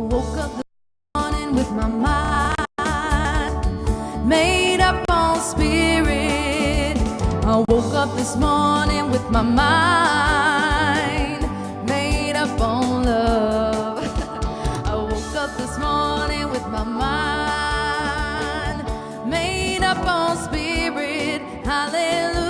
Woke up this morning with my mind made up on spirit. I woke up this morning with my mind made up on love. I woke up this morning with my mind made up on spirit. Hallelujah.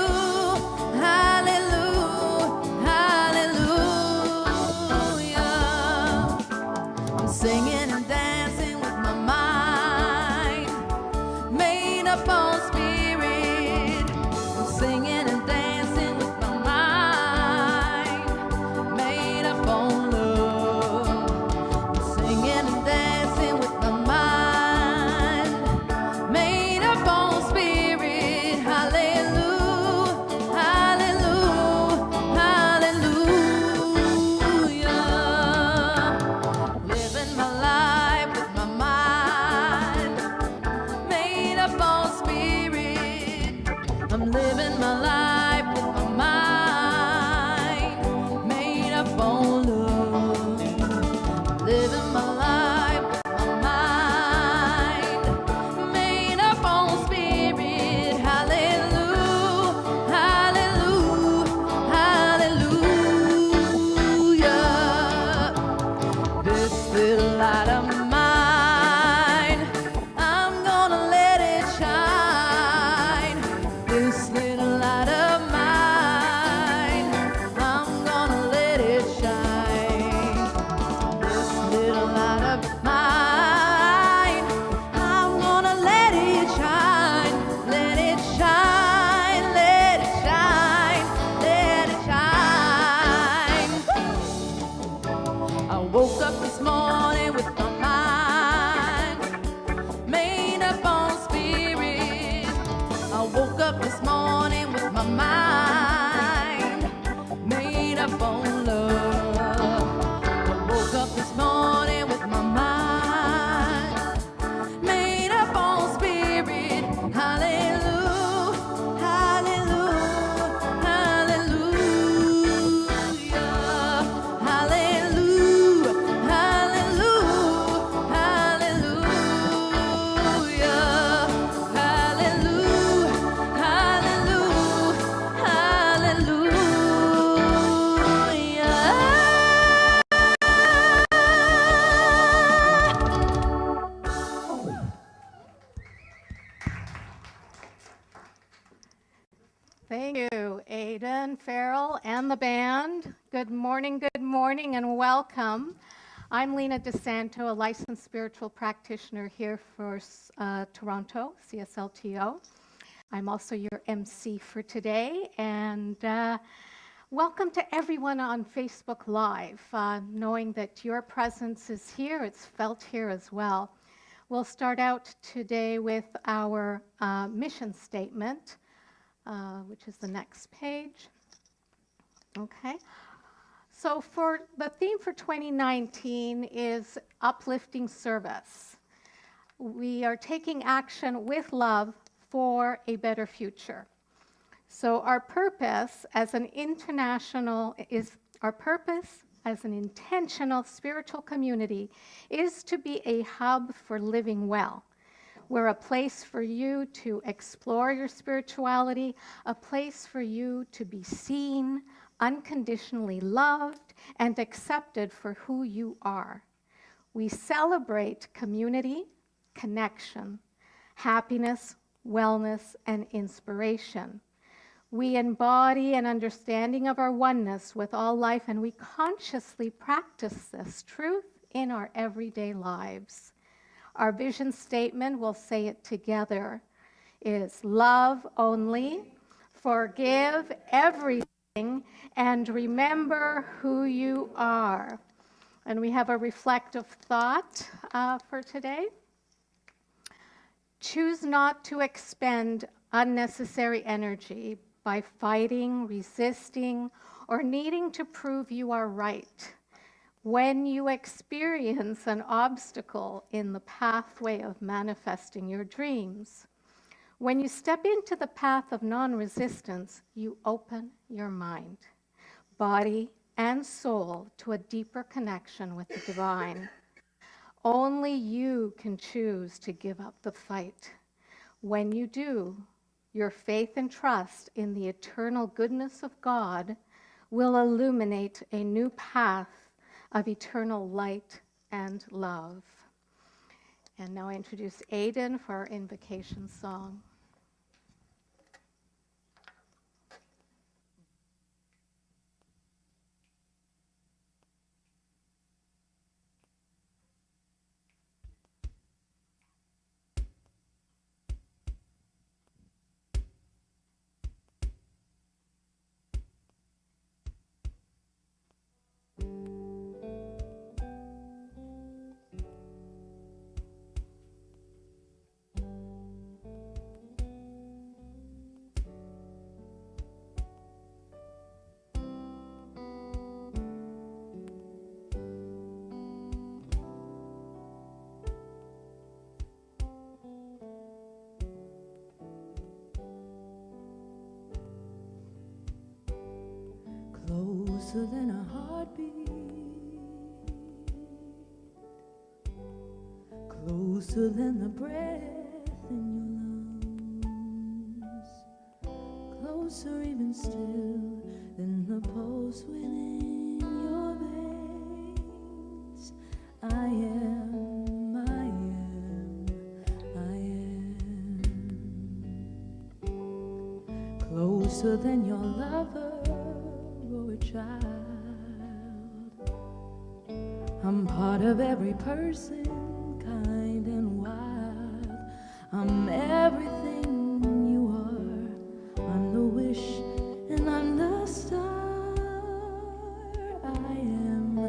Singing and dancing with my mind made up on spirit. I'm singing and dancing with my mind made up on love. I'm singing and dancing with my mind made up on spirit. Hallelujah, hallelujah, hallelujah. Living my life with my mind made up on spirit. I'm living my life with my mind made up on love. Living my life with my mind made up on spirit. Hallelujah, hallelujah, hallelujah. This little light of mine, I'm gonna let it shine. This little light of mine, I'm gonna let it shine. This little light of mine, I'm gonna let it shine. Let it shine, let it shine, let it shine. I woke up this morning with my mind made up on spirit. I woke up this morning with my mind made up on love. I woke up this morning with my mind made up on spirit. Hallelujah, hallelujah, hallelujah, hallelujah, hallelujah, hallelujah, hallelujah, hallelujah. Thank you, Aidan, Farrell, and the band. Good morning, and welcome. I'm Lena DeSanto, a licensed spiritual practitioner here for Toronto, CSLTO. I'm also your MC for today, and welcome to everyone on Facebook Live. Knowing that your presence is here, it's felt here as well. We'll start out today with our mission statement, which is the next page. Okay. So for the theme for 2019 is uplifting service. We are taking action with love for a better future. So our purpose as an intentional spiritual community is to be a hub for living well. We're a place for you to explore your spirituality, a place for you to be seen, unconditionally loved, and accepted for who you are. We celebrate community, connection, happiness, wellness, and inspiration. We embody an understanding of our oneness with all life, and we consciously practice this truth in our everyday lives. Our vision statement, we'll say it together, is love only, forgive everything, and remember who you are. And we have a reflective thought for today. Choose not to expend unnecessary energy by fighting, resisting, or needing to prove you are right. When you experience an obstacle in the pathway of manifesting your dreams, when you step into the path of non-resistance, you open your mind, body, and soul to a deeper connection with the divine. Only you can choose to give up the fight. When you do, your faith and trust in the eternal goodness of God will illuminate a new path of eternal light and love. And now I introduce Aidan for our invocation song. Closer than a heartbeat, closer than the breath in your lungs, closer even still than the pulse within your veins. I am, I am, I am closer than your lover or a child. I'm part of every person, kind and wild. I'm everything you are. I'm the wish and I'm the star. I am,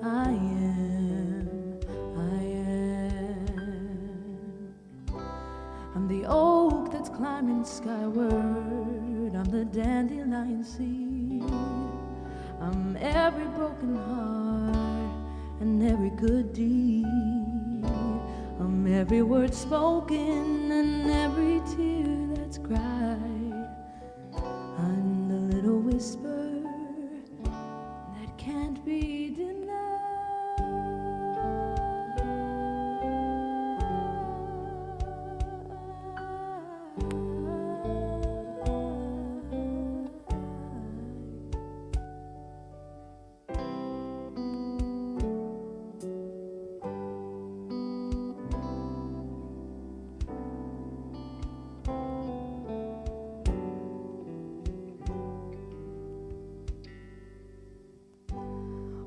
I am, I am. I'm the oak that's climbing skyward. I'm the dandelion seed. I'm every broken heart and every good deed. I'm every word spoken and every tear that's cried. I'm the little whisper that can't be denied.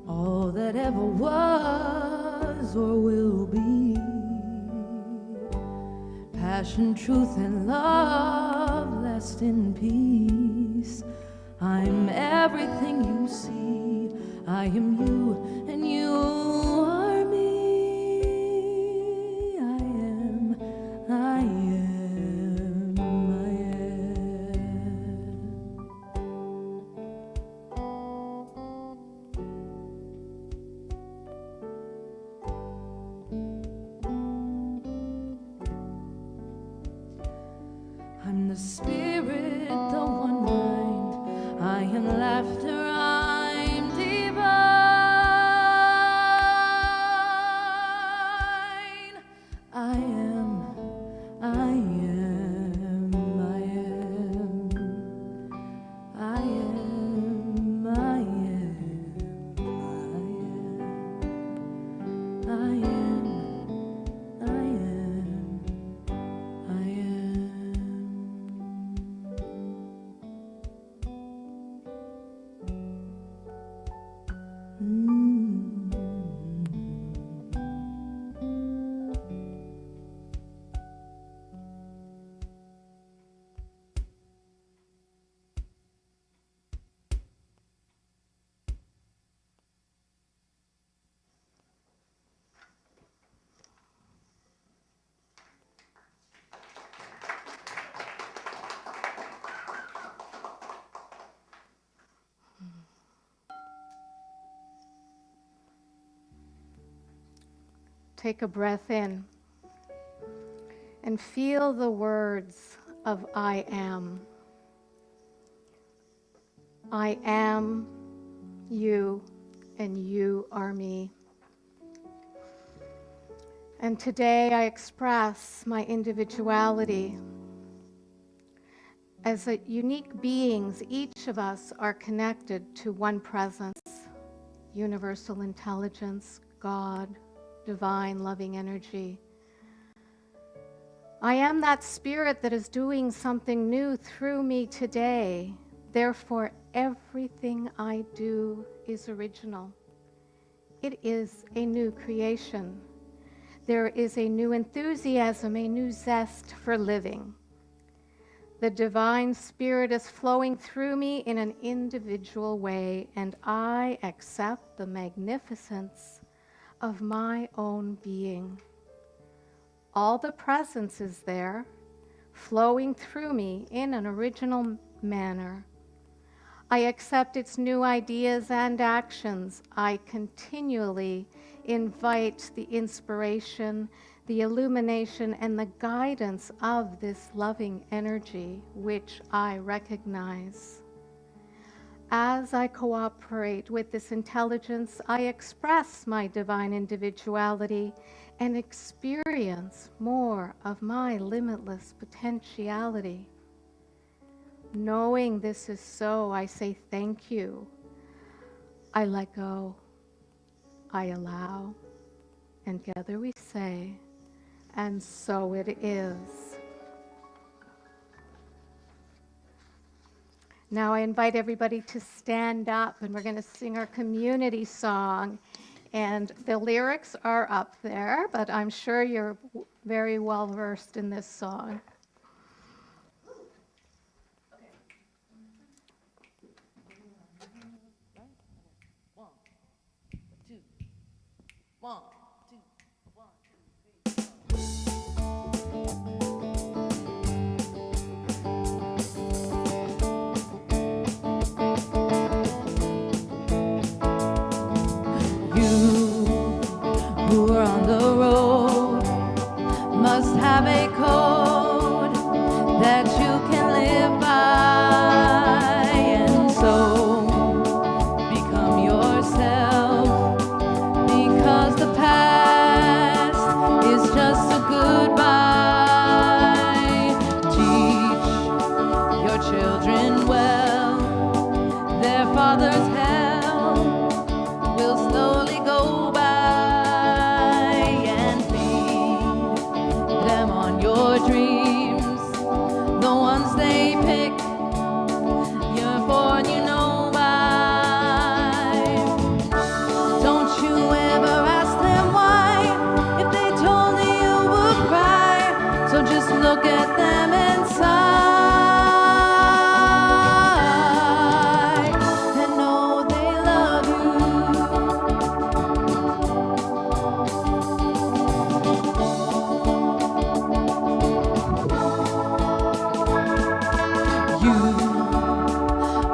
All that ever was or will be, passion, truth, and love, last in peace. I'm everything you see. I am you, and you are me. I am, I am, I I'm the spirit, the one mind. I am laughter, I'm divine. I am, I am, I am. I am, I am, I am. I am, I am. I am. Take a breath in and feel the words of I am. I am you, and you are me. And today I express my individuality. As unique beings, each of us are connected to one presence, universal intelligence, God, divine loving energy. I am that spirit that is doing something new through me today. Therefore, everything I do is original. It is a new creation. There is a new enthusiasm, a new zest for living. The divine spirit is flowing through me in an individual way, and I accept the magnificence of my own being. All the presence is there, flowing through me in an original manner. I accept its new ideas and actions. I continually invite the inspiration, the illumination, and the guidance of this loving energy, which I recognize. As I cooperate with this intelligence, I express my divine individuality and experience more of my limitless potentiality. Knowing this is so, I say thank you. I let go. I allow. And together we say, and so it is. Now I invite everybody to stand up, and we're going to sing our community song. And the lyrics are up there, but I'm sure you're very well versed in this song. One, two, one, two, three. You who are on the road must have a code that you can live by, and so become yourself, because the past is just a goodbye. Teach your children well, their father's hell will slowly go by, and feed them on your dreams, the ones they pick. You're born, you know why. Don't you ever ask them why. If they told you, you would cry. So just look at them and sigh, and know they love you. You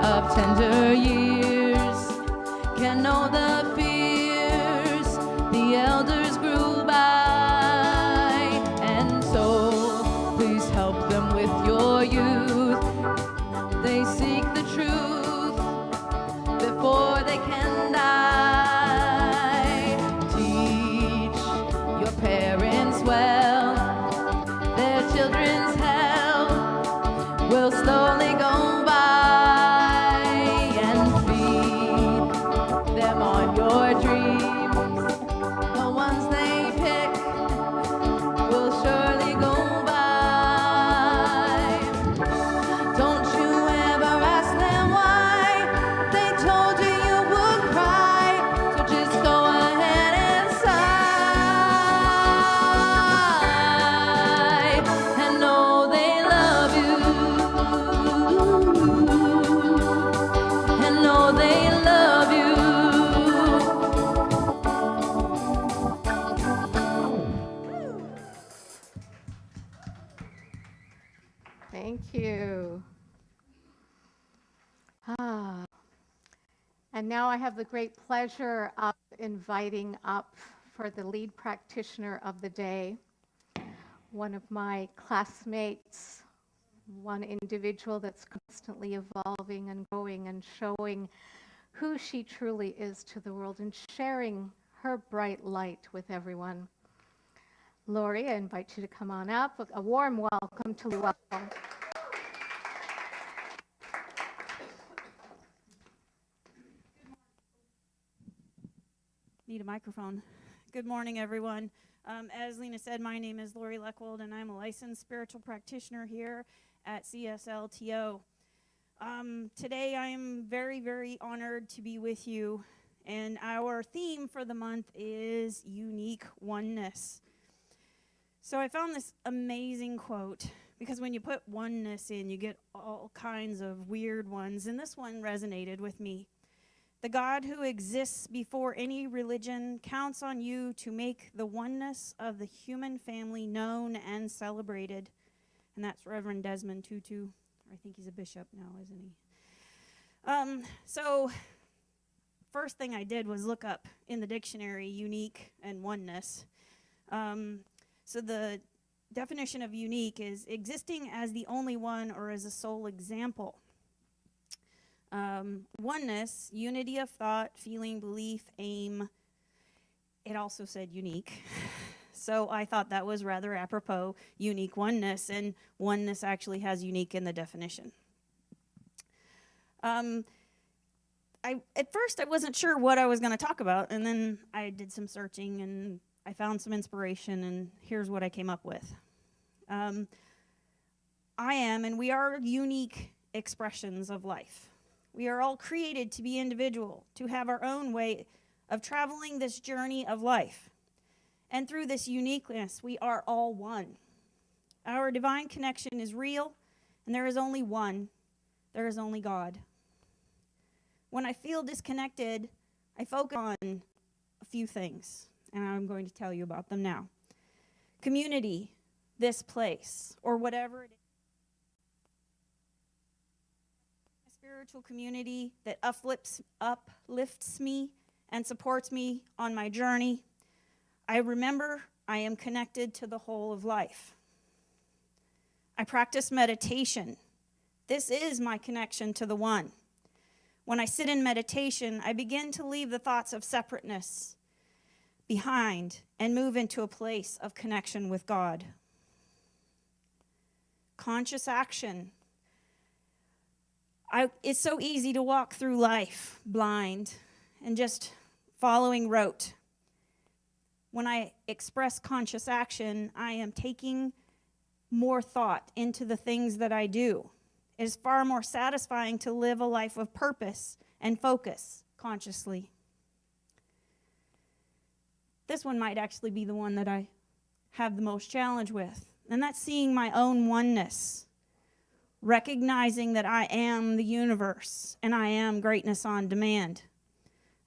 of tender years can know the fears the elders grew by, and so please help them with your youth. They seek the truth before they can die. Teach your parents well, their children's hell will slowly go by, and feed them on your dreams, the ones they pick will surely go by. Don't you ever ask them why. They told you, you would cry. So just go ahead and sigh, and know they love you, and know they love you. Thank you. And now I have the great pleasure of inviting up for the lead practitioner of the day, one of my classmates, one individual that's constantly evolving and growing and showing who she truly is to the world and sharing her bright light with everyone. Lori, I invite you to come on up. A warm welcome to Lori. Welcome. Need a microphone. Good morning, everyone. As Lena said, my name is Lori Leckwold, and I'm a licensed spiritual practitioner here at CSLTO. Today, I am very, very honored to be with you, and our theme for the month is unique oneness. So I found this amazing quote, because when you put oneness in, you get all kinds of weird ones, and this one resonated with me. The God who exists before any religion counts on you to make the oneness of the human family known and celebrated. And that's Reverend Desmond Tutu. I think he's a bishop now, isn't he? So first thing I did was look up in the dictionary unique and oneness. So the definition of unique is existing as the only one or as a sole example. Oneness, unity of thought, feeling, belief, aim. It also said unique. So I thought that was rather apropos, unique oneness, and oneness actually has unique in the definition. At first I wasn't sure what I was going to talk about, and then I did some searching and I found some inspiration, and here's what I came up with. I am, and we are unique expressions of life. We are all created to be individual, to have our own way of traveling this journey of life. And through this uniqueness, we are all one. Our divine connection is real, and there is only one. There is only God. When I feel disconnected, I focus on a few things, and I'm going to tell you about them now. Community, this place, or whatever it is. Spiritual community that uplifts me and supports me on my journey. I remember I am connected to the whole of life. I practice meditation. This is my connection to the one. When I sit in meditation, I begin to leave the thoughts of separateness behind and move into a place of connection with God. Conscious action. It's so easy to walk through life blind and just following rote. When I express conscious action, I am taking more thought into the things that I do. It is far more satisfying to live a life of purpose and focus consciously. This one might actually be the one that I have the most challenge with, and that's seeing my own oneness. Recognizing that I am the universe and I am greatness on demand.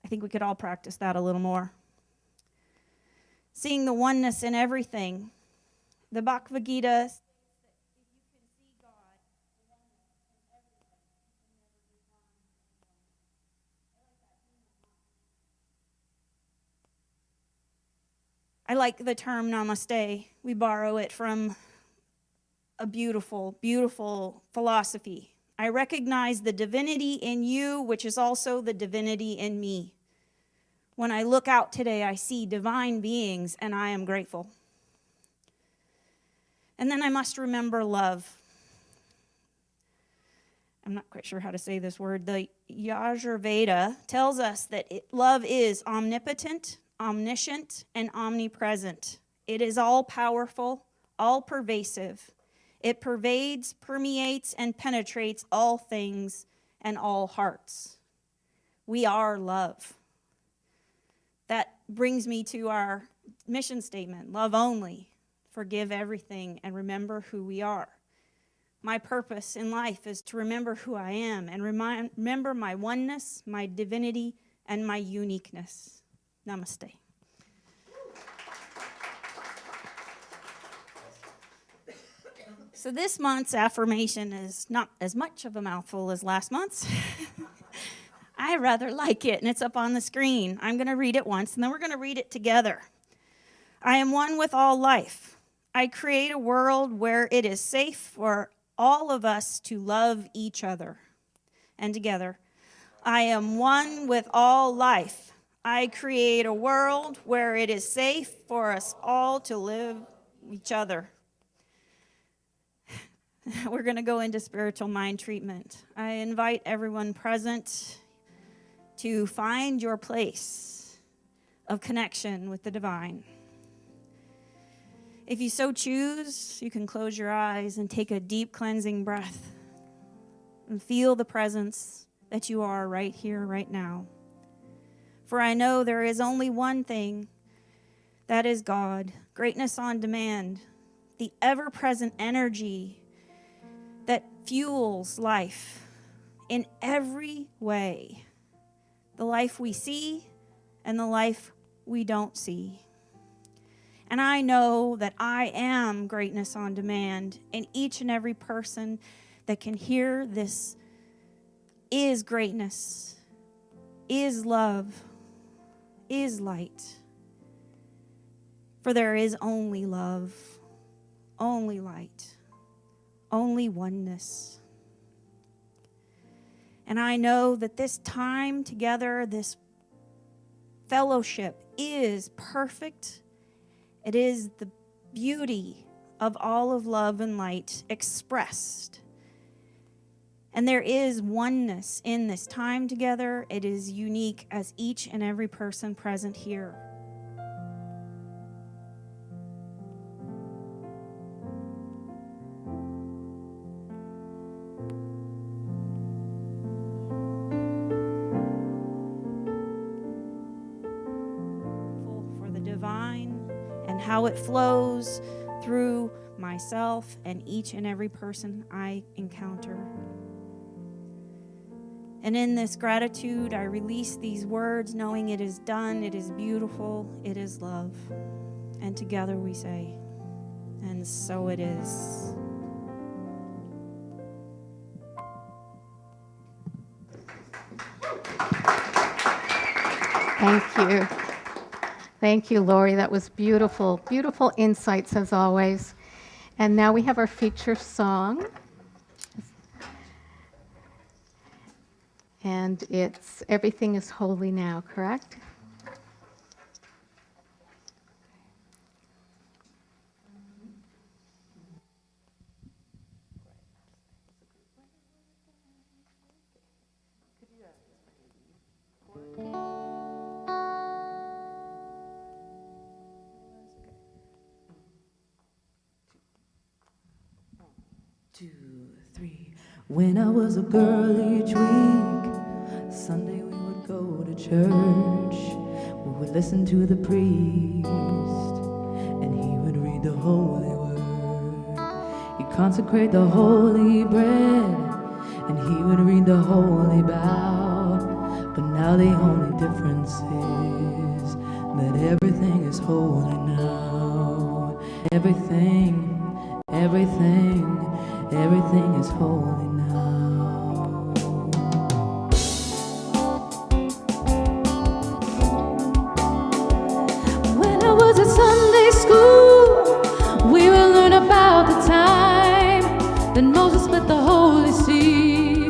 I think we could all practice that a little more. Seeing the oneness in everything. The Bhagavad Gita states that if you can see God, the oneness in everything, you can never be harmed. I like the term namaste. We borrow it from a beautiful, beautiful philosophy. I recognize the divinity in you, which is also the divinity in me. When I look out today, I see divine beings, and I am grateful. And then I must remember love. I'm not quite sure how to say this word. The Yajurveda tells us that love is omnipotent, omniscient, and omnipresent. It is all-powerful, all-pervasive. It pervades, permeates, and penetrates all things and all hearts. We are love. That brings me to our mission statement, love only, forgive everything, and remember who we are. My purpose in life is to remember who I am and remember my oneness, my divinity, and my uniqueness. Namaste. So this month's affirmation is not as much of a mouthful as last month's. I rather like it, and it's up on the screen. I'm going to read it once, and then we're going to read it together. I am one with all life. I create a world where it is safe for all of us to love each other. And together, I am one with all life. I create a world where it is safe for us all to live each other. We're going to go into spiritual mind treatment. I invite everyone present to find your place of connection with the divine. If you so choose, you can close your eyes and take a deep cleansing breath and feel the presence that you are right here, right now. For I know there is only one thing, that is God, greatness on demand, the ever-present energy that fuels life in every way, the life we see and the life we don't see. And I know that I am greatness on demand, and each and every person that can hear this is greatness, is love, is light. For there is only love, only light, only oneness. And I know that this time together, this fellowship is perfect. It is the beauty of all of love and light expressed. And there is oneness in this time together. It is unique as each and every person present here. For the divine and how it flows through myself and each and every person I encounter. And in this gratitude, I release these words, knowing it is done, it is beautiful, it is love. And together we say, and so it is. Thank you. Thank you, Lori. That was beautiful. Beautiful insights, as always. And now we have our feature song. And it's Everything is Holy Now, correct? Two, three. When I was a girl each week, Sunday we would go to church. We would listen to the priest, and he would read the holy word. He'd consecrate the holy bread, and he would read the holy bow. But now the only difference is that everything is holy now. Everything is holy now. When I was at Sunday school, we would learn about the time that Moses split the Holy Sea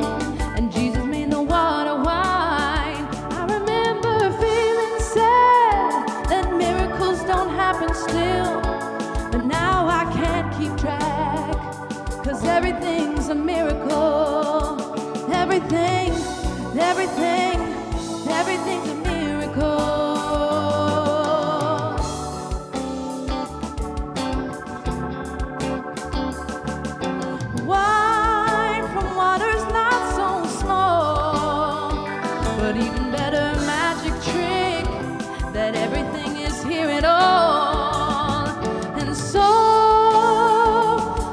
and Jesus made the water wine. I remember feeling sad that miracles don't happen still, but now I can't keep track, 'cause everything's a miracle. Everything's a miracle. Wine from water's not so small, but even better magic trick that everything is here at all. And so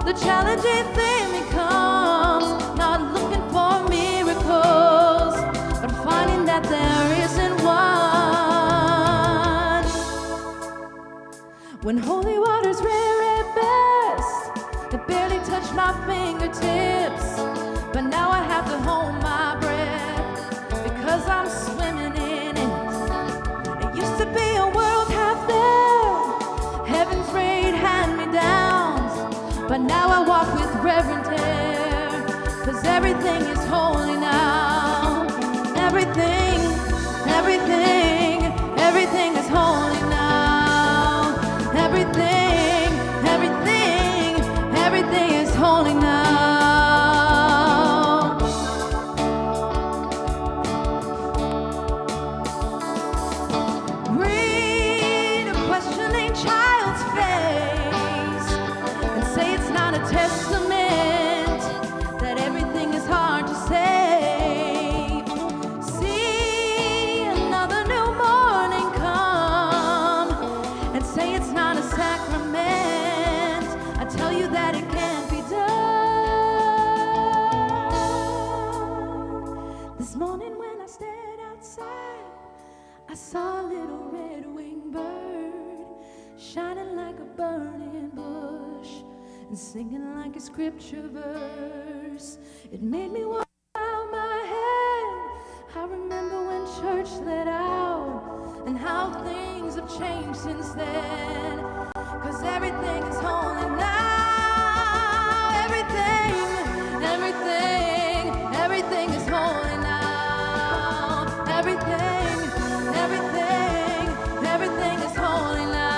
the challenging thing becomes not looking for miracles, but finding that there isn't one. When holy water's rare at best, it barely touched my fingertips, but now I have to hold my breath because I'm swimming in it. It used to be a world half there, heaven's rain hand-me-downs, but now I walk with reverent air, 'cause everything is holy now. Everything This morning when I stared outside, I saw a little red-winged bird shining like a burning bush and singing like a scripture verse. It made me walk out my head. I remember when church let out and how things have changed since then. 'Cause everything is holy now. Everything is holy now. Everything is holy now. Everything is holy now.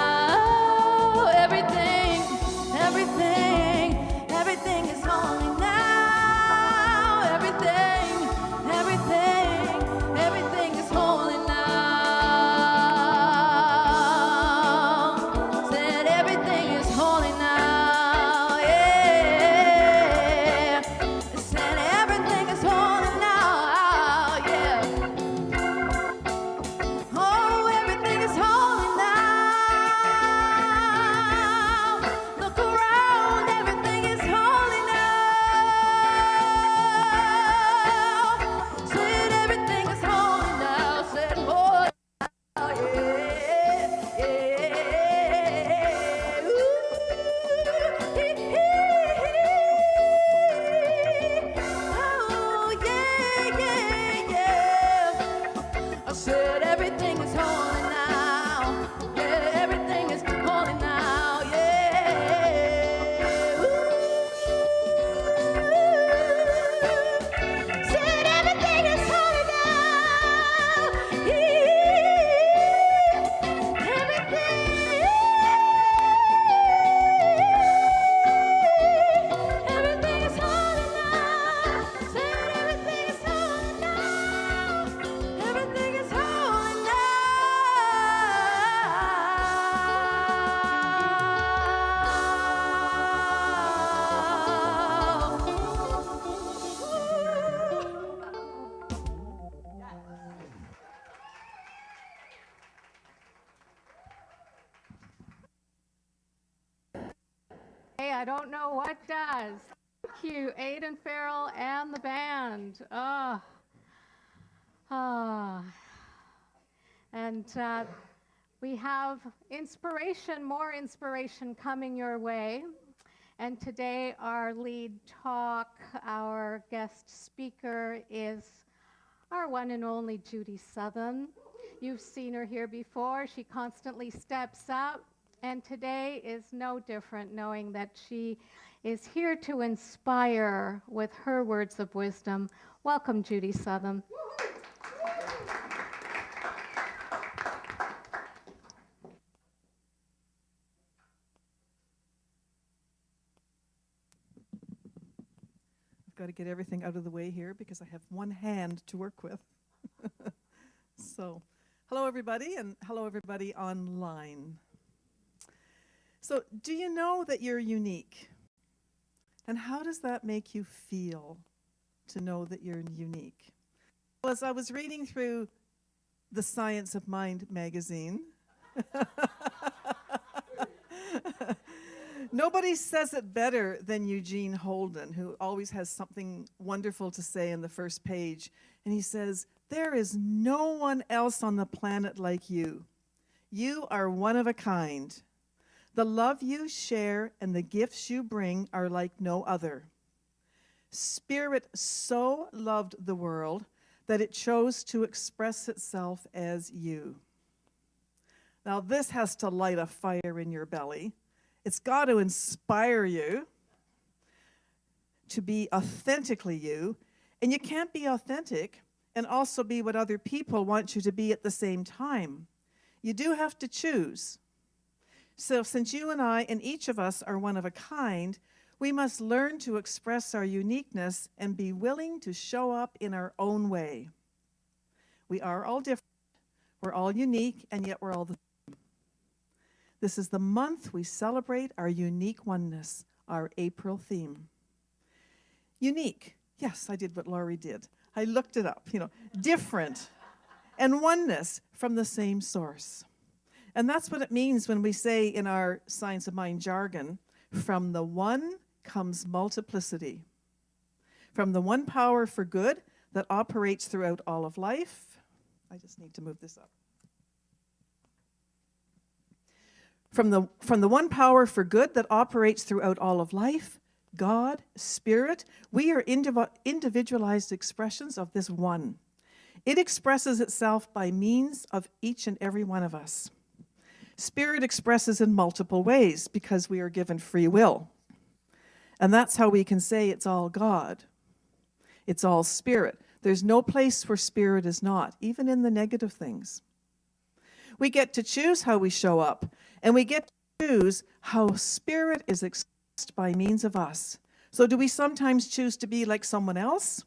Everything is holy now. Said everything is holy now. Yeah. Said everything is holy now. Yeah. Oh, everything is holy now. Look around, everything is holy now. Said everything is holy now. Said holy now. Yeah, yeah. Ooh, oh, yeah, yeah, yeah. I said everything is holy now. Yeah, everything is holy now. Yeah. Ooh. Said everything is holy now. Everything is holy now. Said everything is holy now. Everything is holy Hey, I don't know what does. Thank you, Aidan Farrell and the band. And we have more inspiration coming your way. And today our lead talk, our guest speaker is our one and only Judy Southern. You've seen her here before. She constantly steps up. And today is no different, knowing that she is here to inspire with her words of wisdom. Welcome, Judy Southern. I've got to get everything out of the way here because I have one hand to work with. So, hello everybody, and hello everybody online. So, do you know that you're unique? And how does that make you feel to know that you're unique? Well, as I was reading through the Science of Mind magazine, nobody says it better than Eugene Holden, who always has something wonderful to say in the first page. And he says, "There is no one else on the planet like you. You are one of a kind. The love you share and the gifts you bring are like no other. Spirit so loved the world that it chose to express itself as you." Now, this has to light a fire in your belly. It's got to inspire you to be authentically you. And you can't be authentic and also be what other people want you to be at the same time. You do have to choose. So since you and I and each of us are one of a kind, we must learn to express our uniqueness and be willing to show up in our own way. We are all different. We're all unique, and yet we're all the same. This is the month we celebrate our unique oneness, our April theme. Unique. Yes, I did what Laurie did. I looked it up, different. And oneness from the same source. And that's what it means when we say in our Science of Mind jargon, from the one comes multiplicity. From the one power for good, that operates throughout all of life. I just need to move this up. From the one power for good that operates throughout all of life, God, Spirit, we are individualized expressions of this one. It expresses itself by means of each and every one of us. Spirit expresses in multiple ways because we are given free will. And that's how we can say it's all God. It's all Spirit. There's no place where Spirit is not, even in the negative things. We get to choose how we show up, and we get to choose how Spirit is expressed by means of us. So do we sometimes choose to be like someone else?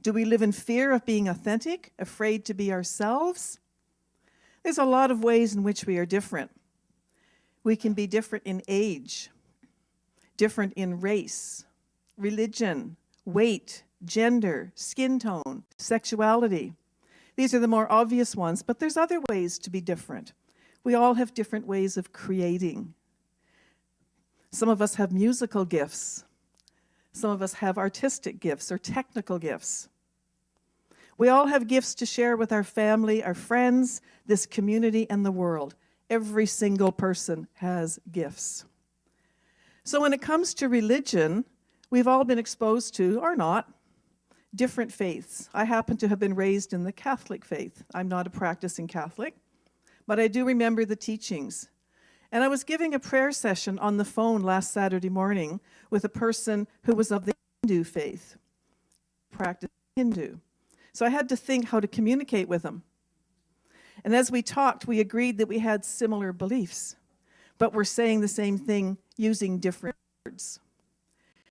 Do we live in fear of being authentic, afraid to be ourselves? There's a lot of ways in which we are different. We can be different in age, different in race, religion, weight, gender, skin tone, sexuality. These are the more obvious ones, but there's other ways to be different. We all have different ways of creating. Some of us have musical gifts. Some of us have artistic gifts or technical gifts. We all have gifts to share with our family, our friends, this community, and the world. Every single person has gifts. So when it comes to religion, we've all been exposed to, or not, different faiths. I happen to have been raised in the Catholic faith. I'm not a practicing Catholic, but I do remember the teachings. And I was giving a prayer session on the phone last Saturday morning with a person who was of the Hindu faith, practiced Hindu. So I had to think how to communicate with him. And as we talked, we agreed that we had similar beliefs, but we're saying the same thing using different words,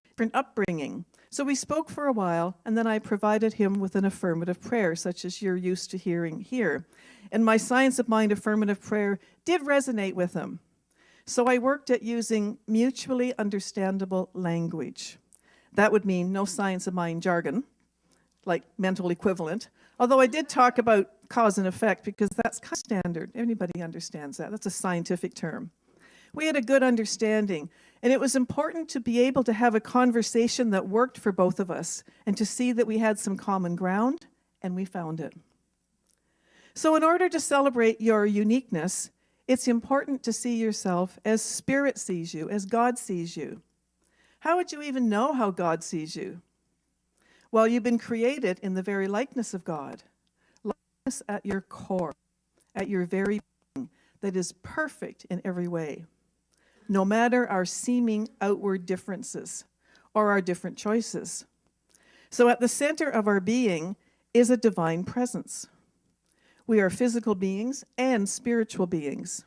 different upbringing. So we spoke for a while, and then I provided him with an affirmative prayer, such as you're used to hearing here. And my Science of Mind affirmative prayer did resonate with him. So I worked at using mutually understandable language. That would mean no Science of Mind jargon, like mental equivalent, although I did talk about cause and effect because that's kind of standard. Anybody understands that. That's a scientific term. We had a good understanding, and it was important to be able to have a conversation that worked for both of us and to see that we had some common ground, and we found it. So in order to celebrate your uniqueness, it's important to see yourself as Spirit sees you, as God sees you. How would you even know how God sees you? Well, you've been created in the very likeness of God, likeness at your core, at your very being, that is perfect in every way, no matter our seeming outward differences or our different choices. So at the center of our being is a divine presence. We are physical beings and spiritual beings.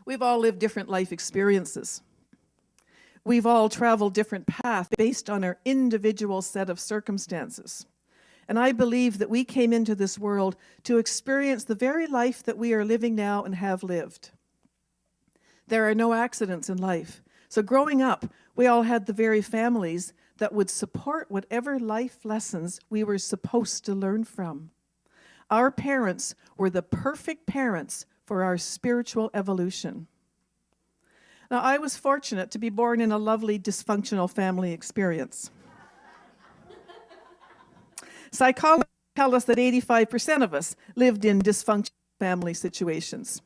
We've all lived different life experiences. We've all traveled different paths based on our individual set of circumstances. And I believe that we came into this world to experience the very life that we are living now and have lived. There are no accidents in life. So growing up, we all had the very families that would support whatever life lessons we were supposed to learn from. Our parents were the perfect parents for our spiritual evolution. Now, I was fortunate to be born in a lovely dysfunctional family experience. Psychologists tell us that 85% of us lived in dysfunctional family situations.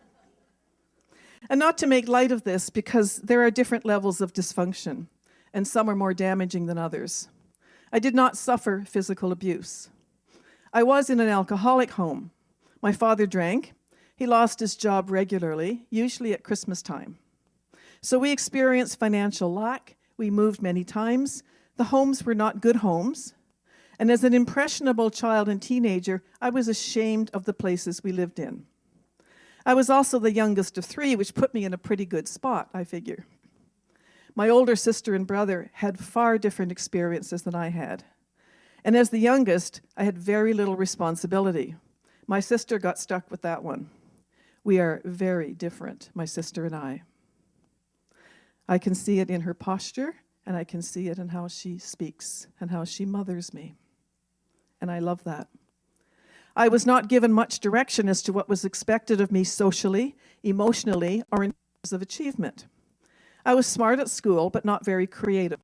And not to make light of this, because there are different levels of dysfunction, and some are more damaging than others. I did not suffer physical abuse. I was in an alcoholic home. My father drank. He lost his job regularly, usually at Christmas time. So we experienced financial lack. We moved many times. The homes were not good homes. And as an impressionable child and teenager, I was ashamed of the places we lived in. I was also the youngest of three, which put me in a pretty good spot, I figure. My older sister and brother had far different experiences than I had. And as the youngest, I had very little responsibility. My sister got stuck with that one. We are very different, my sister and I. I can see it in her posture, and I can see it in how she speaks and how she mothers me. And I love that. I was not given much direction as to what was expected of me socially, emotionally, or in terms of achievement. I was smart at school, but not very creative.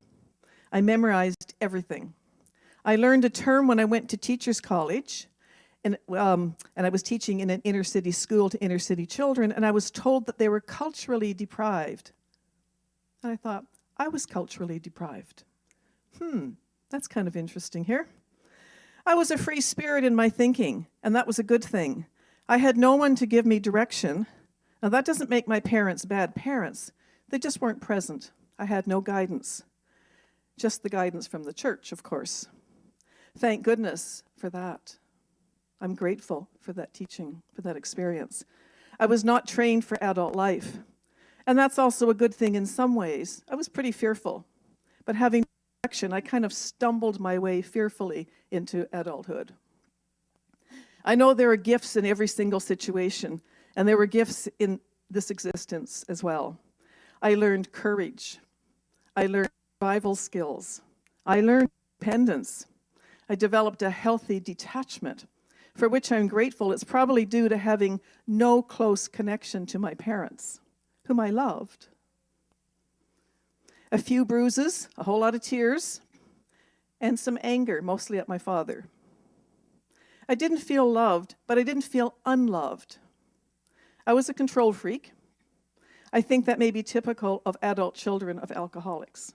I memorized everything. I learned a term when I went to teachers' college, and I was teaching in an inner city school to inner city children, and I was told that they were culturally deprived. And I thought, I was culturally deprived. That's kind of interesting here. I was a free spirit in my thinking, and that was a good thing. I had no one to give me direction. Now, that doesn't make my parents bad parents. They just weren't present. I had no guidance. Just the guidance from the church, of course. Thank goodness for that. I'm grateful for that teaching, for that experience. I was not trained for adult life. And that's also a good thing in some ways. I was pretty fearful. But having direction, I kind of stumbled my way fearfully into adulthood. I know there are gifts in every single situation, and there were gifts in this existence as well. I learned courage. I learned survival skills. I learned independence. I developed a healthy detachment, for which I'm grateful. It's probably due to having no close connection to my parents, whom I loved. A few bruises, a whole lot of tears, and some anger, mostly at my father. I didn't feel loved, but I didn't feel unloved. I was a control freak. I think that may be typical of adult children of alcoholics.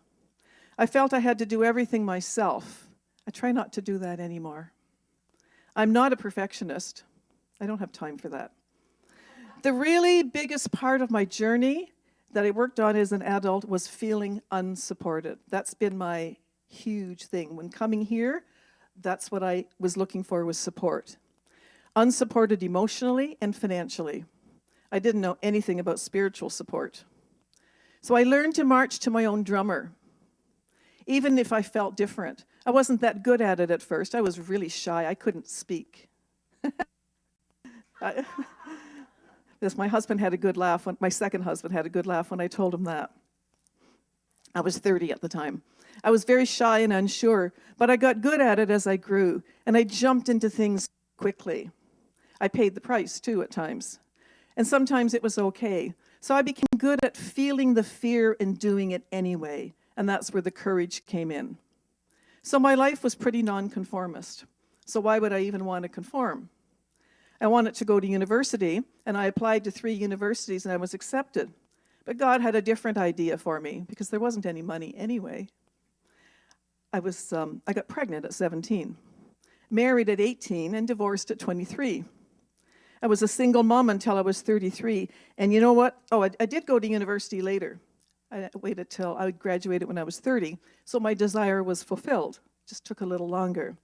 I felt I had to do everything myself. I try not to do that anymore. I'm not a perfectionist. I don't have time for that. The really biggest part of my journey that I worked on as an adult was feeling unsupported. That's been my huge thing. When coming here, that's what I was looking for, was support. Unsupported emotionally and financially. I didn't know anything about spiritual support. So I learned to march to my own drummer, even if I felt different. I wasn't that good at it at first. I was really shy. I couldn't speak. My husband had a good laugh. My second husband had a good laugh when I told him that. I was 30 at the time. I was very shy and unsure, but I got good at it as I grew, and I jumped into things quickly. I paid the price, too, at times. And sometimes it was okay. So I became good at feeling the fear and doing it anyway, and that's where the courage came in. So my life was pretty nonconformist. So why would I even want to conform? I wanted to go to university, and I applied to 3 universities, and I was accepted. But God had a different idea for me, because there wasn't any money anyway. I got pregnant at 17, married at 18, and divorced at 23. I was a single mom until I was 33. And you know what? I did go to university later. I waited till I graduated when I was 30. So my desire was fulfilled. Just took a little longer.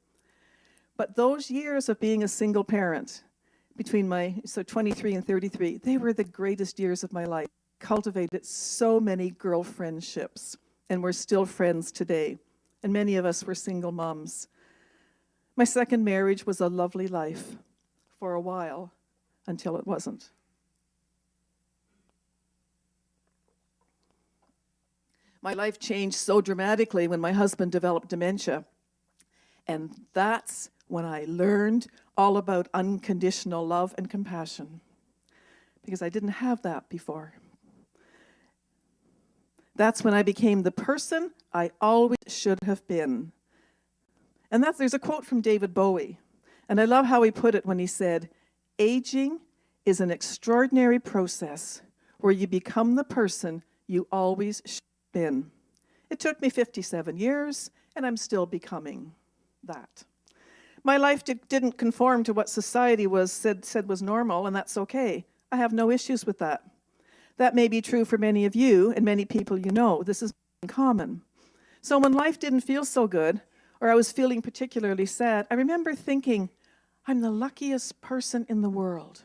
But those years of being a single parent, between 23 and 33, they were the greatest years of my life. Cultivated so many girlfriendships, and we're still friends today. And many of us were single moms. My second marriage was a lovely life for a while, until it wasn't. My life changed so dramatically when my husband developed dementia. And that's when I learned all about unconditional love and compassion, because I didn't have that before. That's when I became the person I always should have been. And there's a quote from David Bowie, and I love how he put it when he said, "Aging is an extraordinary process where you become the person you always should have been." It took me 57 years, and I'm still becoming that. My life didn't conform to what society said was normal, and that's okay. I have no issues with that. That may be true for many of you and many people you know. This is common. So when life didn't feel so good, or I was feeling particularly sad, I remember thinking, I'm the luckiest person in the world.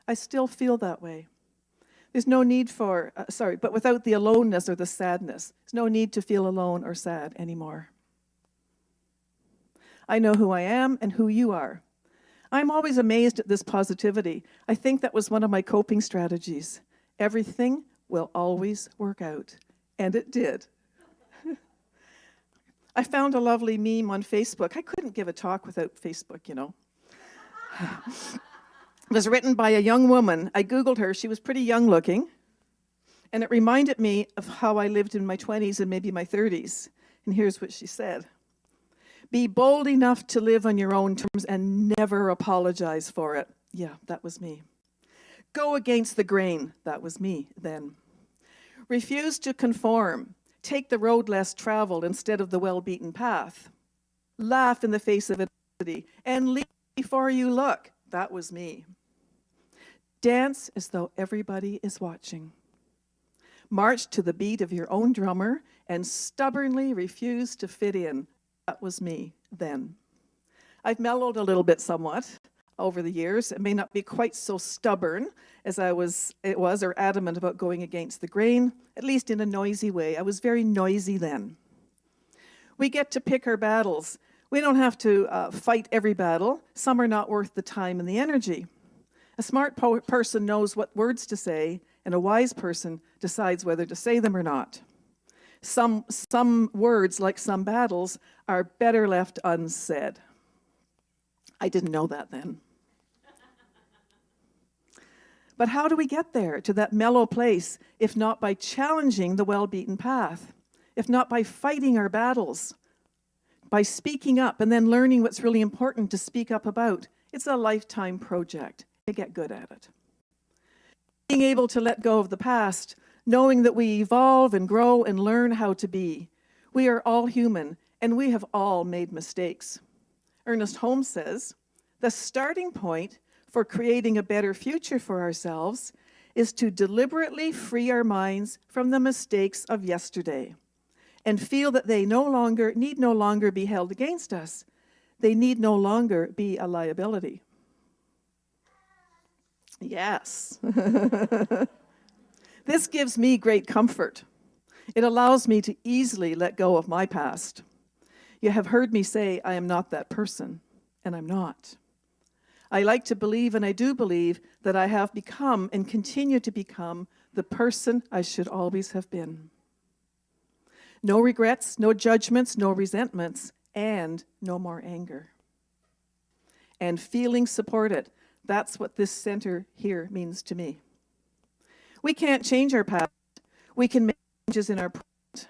I still feel that way. There's no need but without the aloneness or the sadness, there's no need to feel alone or sad anymore. I know who I am and who you are. I'm always amazed at this positivity. I think that was one of my coping strategies. Everything will always work out. And it did. I found a lovely meme on Facebook. I couldn't give a talk without Facebook, you know. It was written by a young woman. I Googled her. She was pretty young looking. And it reminded me of how I lived in my 20s and maybe my 30s. And here's what she said. Be bold enough to live on your own terms and never apologize for it. Yeah, that was me. Go against the grain. That was me then. Refuse to conform. Take the road less traveled instead of the well-beaten path. Laugh in the face of adversity and leap before you look. That was me. Dance as though everybody is watching. March to the beat of your own drummer and stubbornly refuse to fit in. That was me then. I've mellowed a little bit somewhat over the years. It may not be quite so stubborn as it was or adamant about going against the grain, at least in a noisy way. I was very noisy then. We get to pick our battles. We don't have to fight every battle. Some are not worth the time and the energy. A smart person knows what words to say, and a wise person decides whether to say them or not. Some words, like some battles, are better left unsaid. I didn't know that then. But how do we get there, to that mellow place, if not by challenging the well-beaten path, if not by fighting our battles, by speaking up and then learning what's really important to speak up about? It's a lifetime project to get good at it. Being able to let go of the past, knowing that we evolve and grow and learn how to be. We are all human, and we have all made mistakes. Ernest Holmes says, the starting point for creating a better future for ourselves is to deliberately free our minds from the mistakes of yesterday and feel that they need no longer be held against us. They need no longer be a liability. Yes. This gives me great comfort. It allows me to easily let go of my past. You have heard me say I am not that person, and I'm not. I like to believe, and I do believe, that I have become and continue to become the person I should always have been. No regrets, no judgments, no resentments, and no more anger. And feeling supported. That's what this center here means to me. We can't change our past. We can make changes in our present.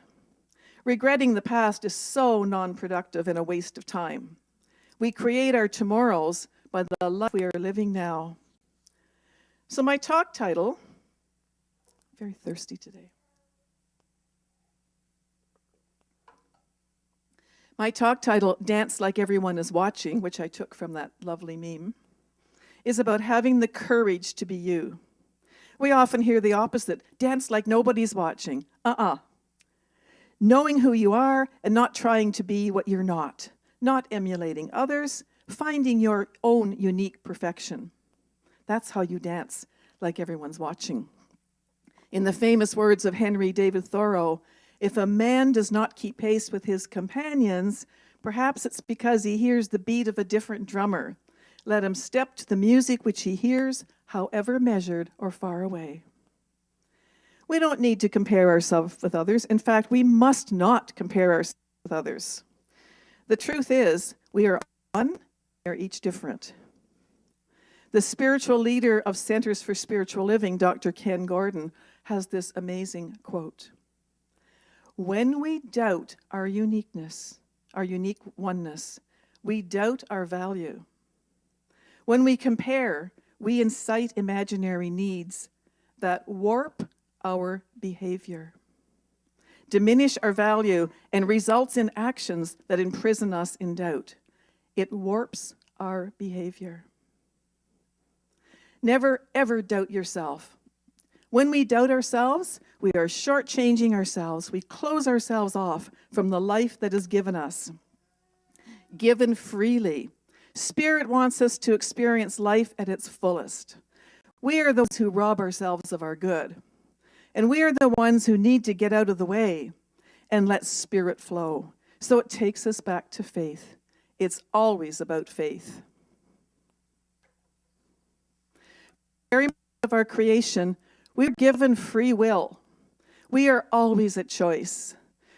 Regretting the past is so non-productive and a waste of time. We create our tomorrows by the life we are living now. So my talk title, very thirsty today. My talk title, Dance Like Everyone is Watching, which I took from that lovely meme, is about having the courage to be you. We often hear the opposite, dance like nobody's watching. Knowing who you are and not trying to be what you're not emulating others, finding your own unique perfection. That's how you dance like everyone's watching. In the famous words of Henry David Thoreau, if a man does not keep pace with his companions, perhaps it's because he hears the beat of a different drummer. Let him step to the music which he hears, however measured or far away. We don't need to compare ourselves with others. In fact, we must not compare ourselves with others. The truth is, we are one, we are each different. The spiritual leader of Centers for Spiritual Living, Dr. Ken Gordon, has this amazing quote. When we doubt our uniqueness, our unique oneness, we doubt our value. When we compare, we incite imaginary needs that warp our behavior, diminish our value, and results in actions that imprison us in doubt. It warps our behavior. Never, ever doubt yourself. When we doubt ourselves, we are shortchanging ourselves. We close ourselves off from the life that is given us, given freely. Spirit wants us to experience life at its fullest. We are those who rob ourselves of our good. And we are the ones who need to get out of the way and let Spirit flow. So it takes us back to faith. It's always about faith. Very much of our creation, we're given free will. We are always at choice.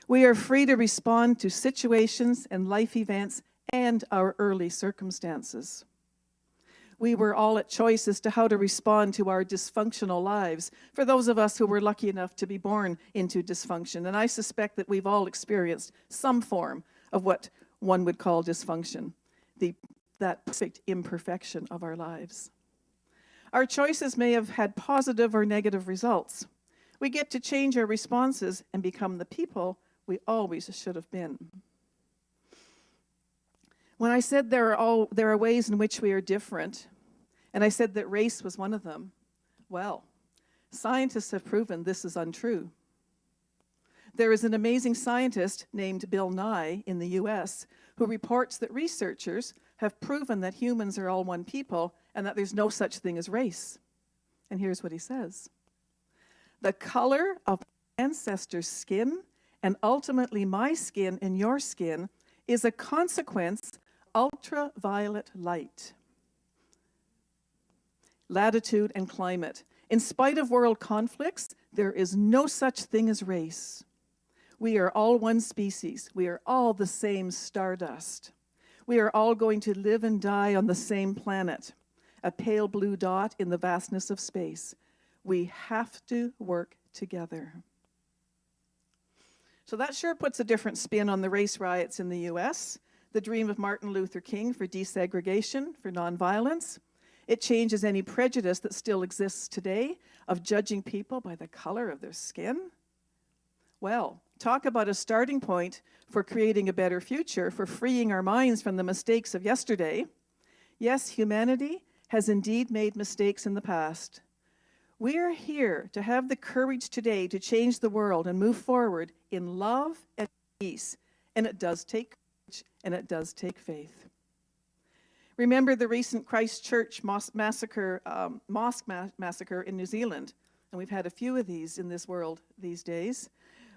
We are free to respond to situations and life events and our early circumstances. we were all at choice as to how to respond to our dysfunctional lives, for those of us who were lucky enough to be born into dysfunction. And I suspect that we've all experienced some form of what one would call dysfunction, that perfect imperfection of our lives. Our choices may have had positive or negative results. We get to change our responses and become the people we always should have been. When I said there are ways in which we are different, and I said that race was one of them, well, scientists have proven this is untrue. There is an amazing scientist named Bill Nye in the US who reports that researchers have proven that humans are all one people and that there's no such thing as race. And here's what he says. The color of ancestors' skin, and ultimately my skin and your skin, is a consequence ultraviolet light, latitude, and climate. In spite of world conflicts, there is no such thing as race. We are all one species. We are all the same stardust. We are all going to live and die on the same planet, a pale blue dot in the vastness of space. We have to work together. So that sure puts a different spin on the race riots in the US, the dream of Martin Luther King for desegregation, for nonviolence. It changes any prejudice that still exists today of judging people by the color of their skin. Well, talk about a starting point for creating a better future, for freeing our minds from the mistakes of yesterday. Yes, humanity has indeed made mistakes in the past. We are here to have the courage today to change the world and move forward in love and peace. And it does take courage and it does take faith. Remember the recent Christchurch mosque massacre in New Zealand, and we've had a few of these in this world these days,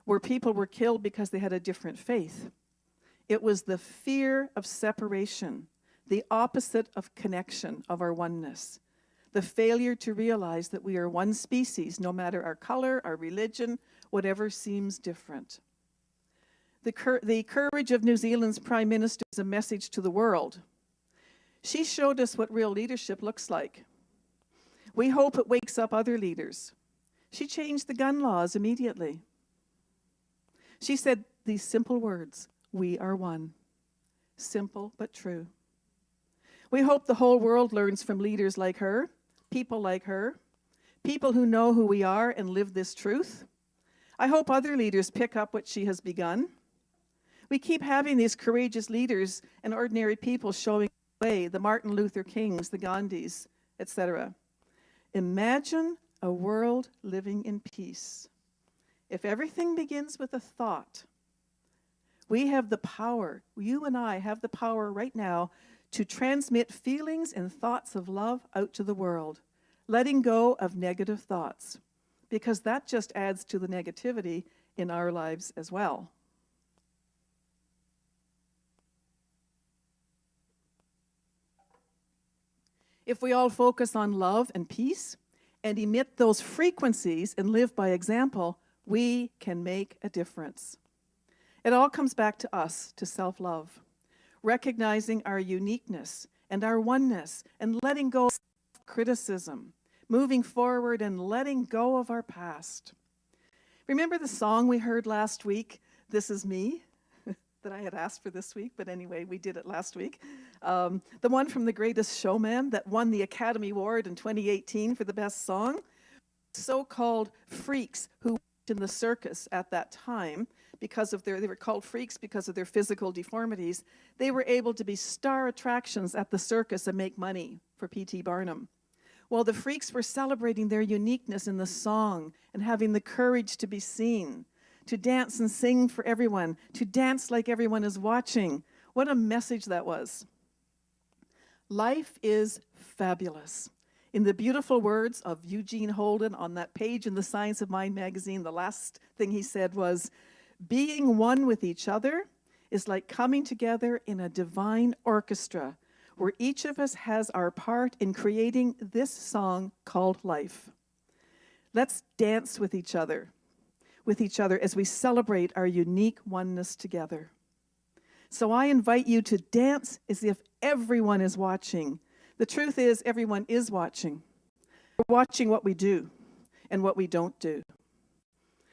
where people were killed because they had a different faith. It was the fear of separation, the opposite of connection, of our oneness. The failure to realize that we are one species, no matter our color, our religion, whatever seems different. The courage of New Zealand's Prime Minister is a message to the world. She showed us what real leadership looks like. We hope it wakes up other leaders. She changed the gun laws immediately. She said these simple words, we are one. Simple but true. We hope the whole world learns from leaders like her, people like her, people who know who we are and live this truth. I hope other leaders pick up what she has begun. We keep having these courageous leaders and ordinary people showing the way, the Martin Luther Kings, the Gandhis, etc. Imagine a world living in peace. If everything begins with a thought, we have the power, you and I have the power right now to transmit feelings and thoughts of love out to the world, letting go of negative thoughts, because that just adds to the negativity in our lives as well. If we all focus on love and peace and emit those frequencies and live by example, we can make a difference. It all comes back to us, to self-love, recognizing our uniqueness and our oneness and letting go of criticism, moving forward and letting go of our past. Remember the song we heard last week, This Is Me, that I had asked for this week, but anyway, we did it last week. The one from The Greatest Showman that won the Academy Award in 2018 for the best song. So-called freaks who worked in the circus at that time, because of they were called freaks because of their physical deformities, they were able to be star attractions at the circus and make money for P.T. Barnum. Well, the freaks were celebrating their uniqueness in the song and having the courage to be seen, to dance and sing for everyone, to dance like everyone is watching. What a message that was. Life is fabulous. In the beautiful words of Eugene Holden on that page in the Science of Mind magazine, the last thing he said was, being one with each other is like coming together in a divine orchestra where each of us has our part in creating this song called life. Let's dance with each other as we celebrate our unique oneness together. So I invite you to dance as if everyone is watching. The truth is, everyone is watching. We're watching what we do and what we don't do,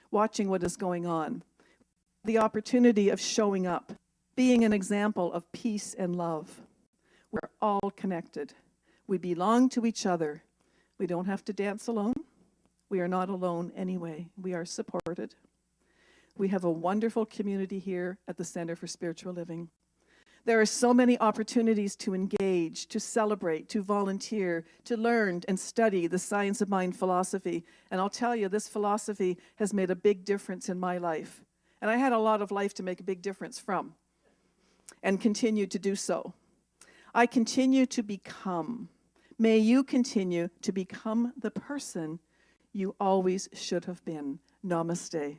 watching what is going on. The opportunity of showing up, being an example of peace and love. We're all connected. We belong to each other. We don't have to dance alone. We are not alone anyway. We are supported. We have a wonderful community here at the Center for Spiritual Living. There are so many opportunities to engage, to celebrate, to volunteer, to learn and study the science of mind philosophy. And I'll tell you, this philosophy has made a big difference in my life. And I had a lot of life to make a big difference from, and continue to do so. I continue to become. May you continue to become the person you always should have been. Namaste.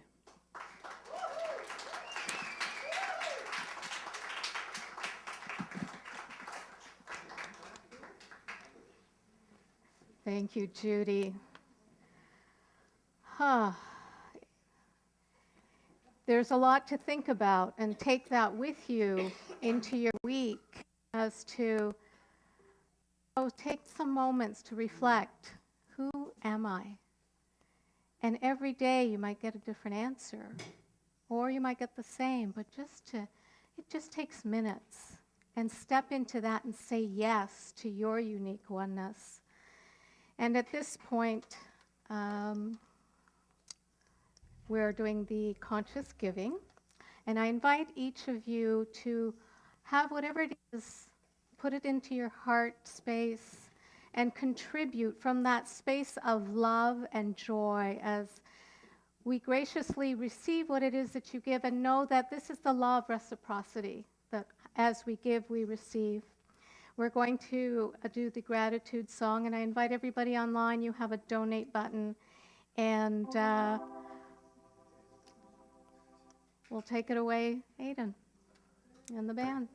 Thank you, Judy. There's a lot to think about, and take that with you into your week as to take some moments to reflect. Who am I? And every day you might get a different answer, or you might get the same, but it just takes minutes. And step into that and say yes to your unique oneness. And at this point, we're doing the conscious giving. And I invite each of you to have whatever it is, put it into your heart space, and contribute from that space of love and joy as we graciously receive what it is that you give, and know that this is the law of reciprocity, that as we give, we receive. We're going to do the gratitude song, and I invite everybody online. You have a donate button, and we'll take it away, Aidan, and the band.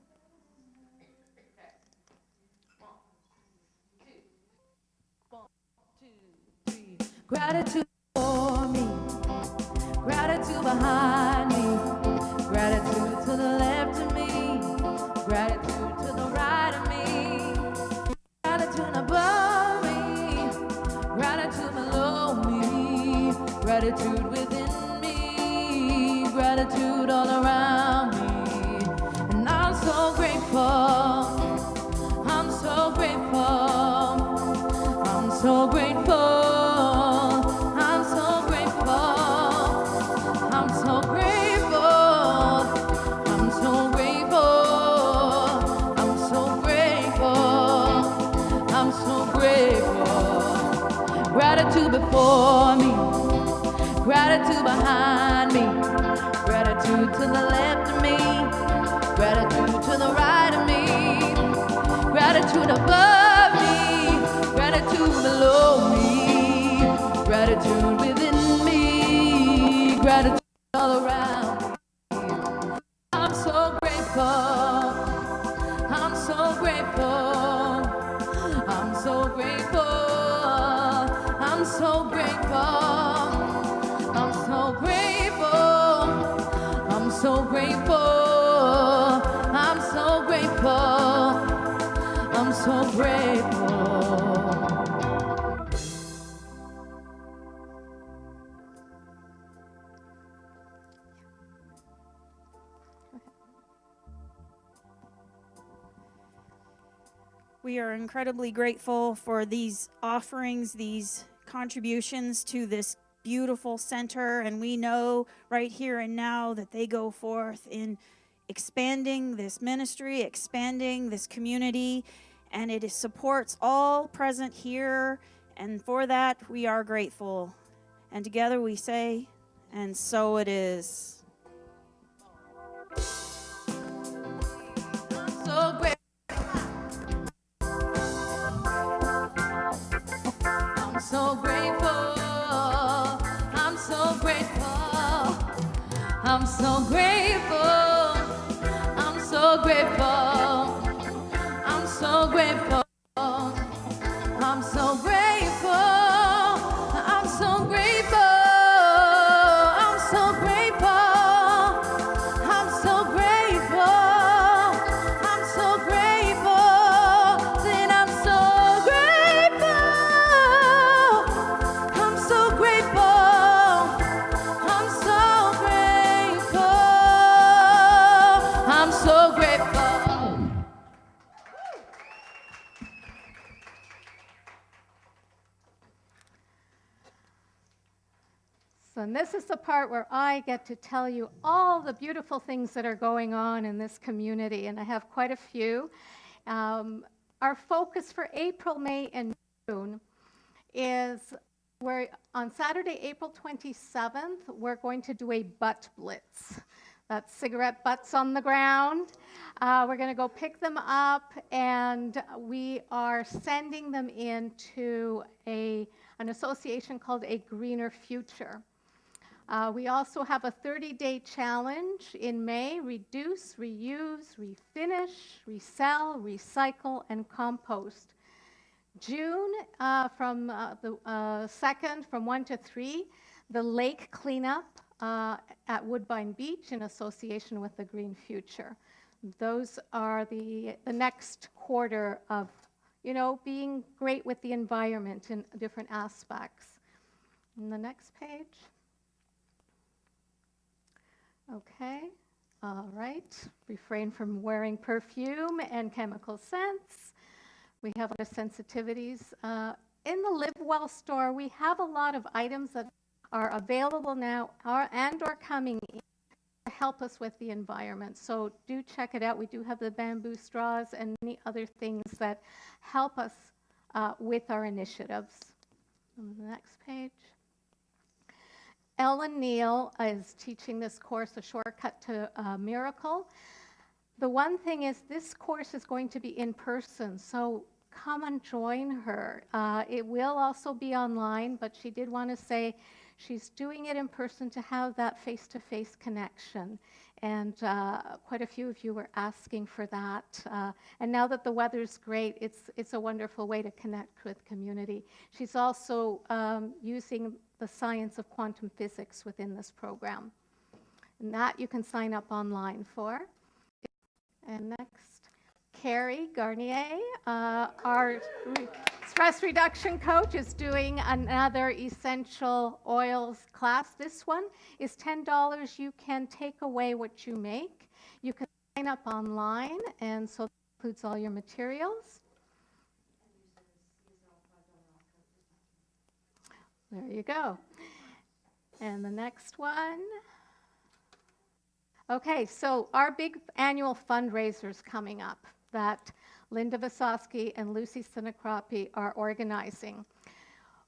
Gratitude for me, gratitude behind me, gratitude to the left of me, gratitude to the right of me, gratitude above me, gratitude below me, gratitude within me, gratitude all around me. And I'm so grateful, I'm so grateful, I'm so grateful. Gratitude before me, gratitude behind me, gratitude to the left of me, gratitude to the right of me, gratitude above me, gratitude below me, gratitude within me, gratitude all around me. I'm so grateful, I'm so grateful, I'm so grateful. I'm so grateful, I'm so grateful, I'm so grateful, I'm so grateful, I'm so grateful. We are incredibly grateful for these offerings, these contributions to this beautiful center, and we know right here and now that they go forth in expanding this ministry, expanding this community, and it supports all present here, and for that we are grateful. And together we say, and so it is. So grateful. I'm so grateful, I'm so grateful, I'm so grateful, I'm so grateful, I'm so grateful, I'm so grateful, I'm so grateful, I'm so grateful, I'm so grateful, I'm so grateful, and I'm so so grateful. So, and this is the part where I get to tell you all the beautiful things that are going on in this community, and I have quite a few. Our focus for April, May, and June is on Saturday, April 27th, we're going to do a butt blitz. That's cigarette butts on the ground. We're going to go pick them up, and we are sending them into an association called A Greener Future. We also have a 30-day challenge in May: reduce, reuse, refinish, resell, recycle, and compost. June, from the 2nd, from 1 to 3, the lake cleanup at Woodbine Beach in association with the Green Future. Those are the next quarter of, being great with the environment in different aspects. And the next page. Okay, all right. Refrain from wearing perfume and chemical scents. We have other sensitivities. In the Live Well store, we have a lot of items that are available now and are coming in to help us with the environment. So do check it out. We do have the bamboo straws and many other things that help us with our initiatives. On the next page. Ellen Neal is teaching this course, A Shortcut to Miracle. The one thing is this course is going to be in person, so come and join her. It will also be online, but she did want to say she's doing it in person to have that face-to-face connection. And quite a few of you were asking for that. And now that the weather's great, it's a wonderful way to connect with community. She's also using the science of quantum physics within this program. And that you can sign up online for. And next, Carrie Garnier, our stress reduction coach, is doing another essential oils class. This one is $10. You can take away what you make. You can sign up online, and so that includes all your materials. There you go. And the next one. Okay, so our big annual fundraiser is coming up that Linda Visosky and Lucy Sinacrapi are organizing.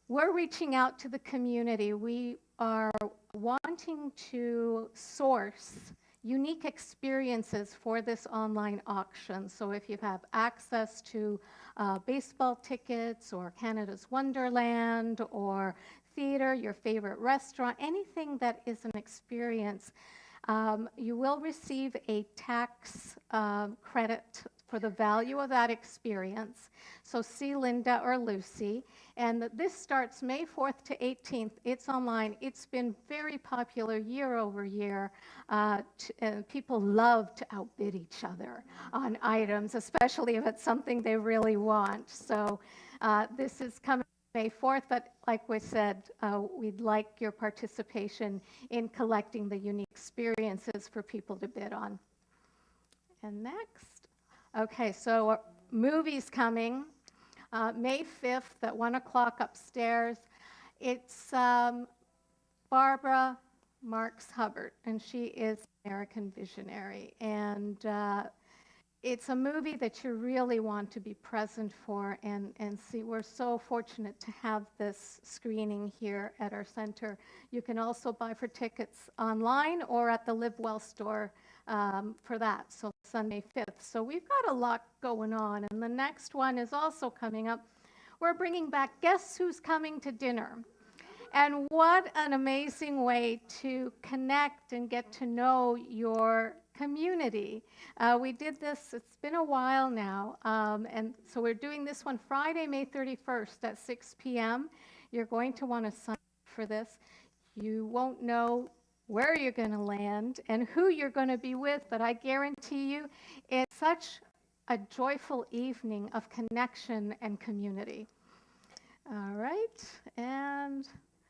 We're reaching out to the community. We are wanting to source unique experiences for this online auction. So if you have access to baseball tickets or Canada's Wonderland or theater, your favorite restaurant, anything that is an experience, you will receive a tax credit for the value of that experience. So see Linda or Lucy. And this starts May 4th to 18th. It's online. It's been very popular year over year. People love to outbid each other on items, especially if it's something they really want. So this is coming May 4th, but like we said, we'd like your participation in collecting the unique experiences for people to bid on. And next, okay, so movies coming. May 5th at 1 o'clock upstairs. It's Barbara Marx Hubbard, and she is an American visionary. And it's a movie that you really want to be present for and see. We're so fortunate to have this screening here at our center. You can also buy for tickets online or at the Live Well store for that, so Sunday 5th. So we've got a lot going on. And the next one is also coming up. We're bringing back Guess Who's Coming to Dinner. And what an amazing way to connect and get to know your community. We did this, it's been a while now, and so we're doing this one Friday, May 31st at 6 p.m. You're going to want to sign up for this. You won't know where you're going to land and who you're going to be with, but I guarantee you it's such a joyful evening of connection and community. All right, and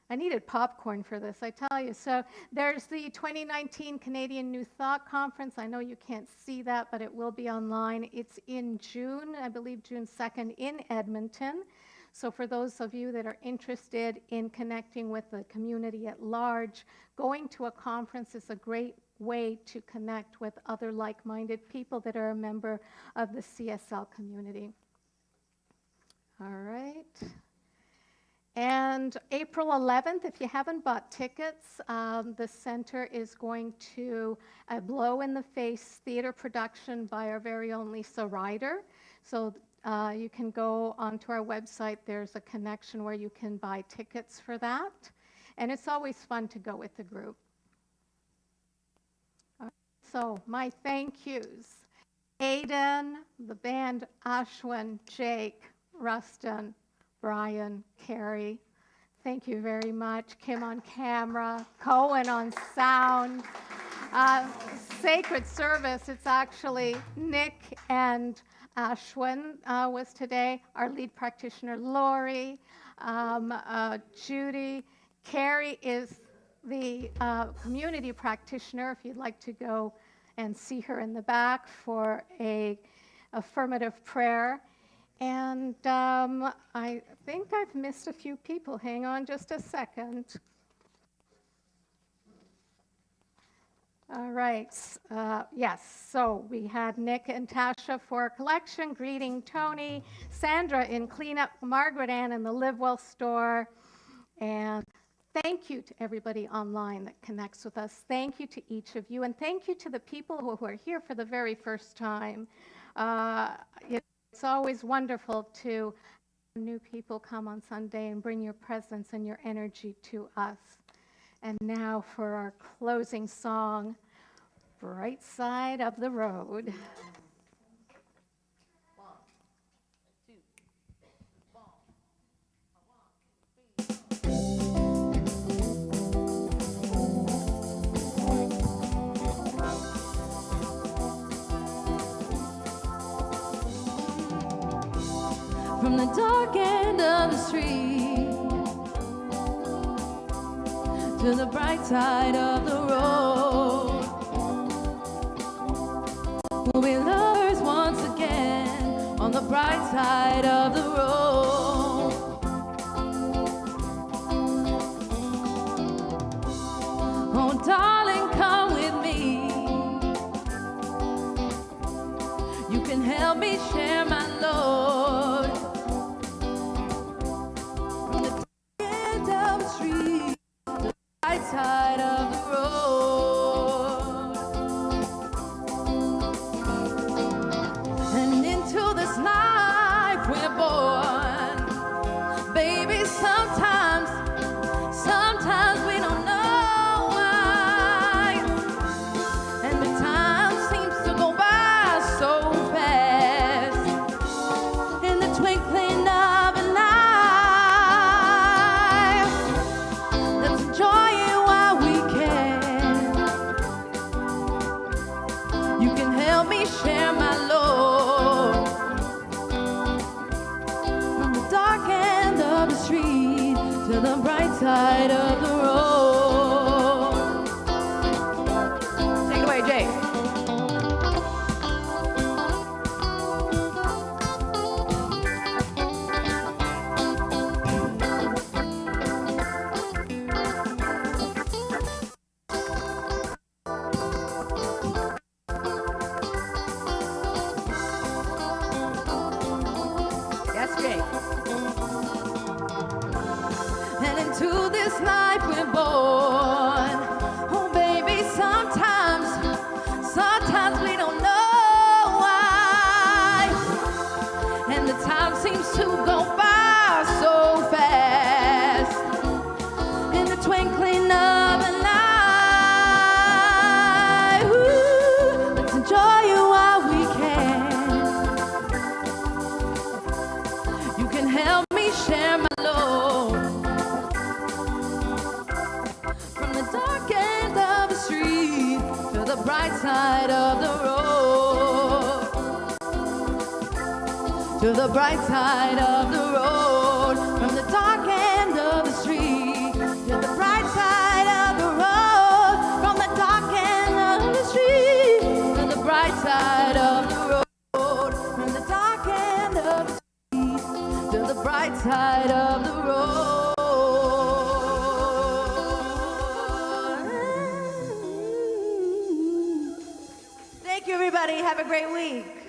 I needed popcorn for this, I tell you. So there's the 2019 Canadian New Thought Conference. I know you can't see that, but it will be online. It's in June, I believe June 2nd in Edmonton. So for those of you that are interested in connecting with the community at large, going to a conference is a great way to connect with other like-minded people that are a member of the CSL community. All right. And April 11th, if you haven't bought tickets, the center is going to a Blow in the Face theater production by our very own Lisa Ryder. So you can go onto our website. There's a connection where you can buy tickets for that. And it's always fun to go with the group. So my thank yous. Aiden, the band Ashwin, Jake, Rustin, Brian, Carrie, thank you very much. Kim on camera, Cohen on sound. Sacred service, it's actually Nick and Ashwin was today. Our lead practitioner, Lori, Judy. Carrie is the community practitioner, if you'd like to go and see her in the back for a affirmative prayer. And I think I've missed a few people. Hang on just a second. All right. Yes, so we had Nick and Tasha for collection, greeting Tony, Sandra in cleanup, Margaret Ann in the Live Well store, and thank you to everybody online that connects with us. Thank you to each of you, and thank you to the people who are here for the very first time. It's always wonderful to have new people come on Sunday and bring your presence and your energy to us. And now for our closing song, Bright Side of the Road. From the dark end of the street to the bright side of the road, we'll be lovers once again on the bright side of the road. Oh, darling, come with me. You can help me share my load. Side of the road, and into this life we're born, baby. Sometimes we don't know why, and the time seems to go by so fast, in the twinkling of an eye. Let's enjoy it. Help me share my load. From the dark end of the street to the bright side of the road. Take it away, Jay. And into this life we're born. Oh, baby, sometimes we don't know why. And the time seems to go by so fast, in the twinkling of an eye. Ooh, let's enjoy it while we can. You can help me share my load. From the dark end of the street to the bright side of the road, to the bright side of the road. From the dark end of the street side of the road. Thank you, everybody. Have a great week.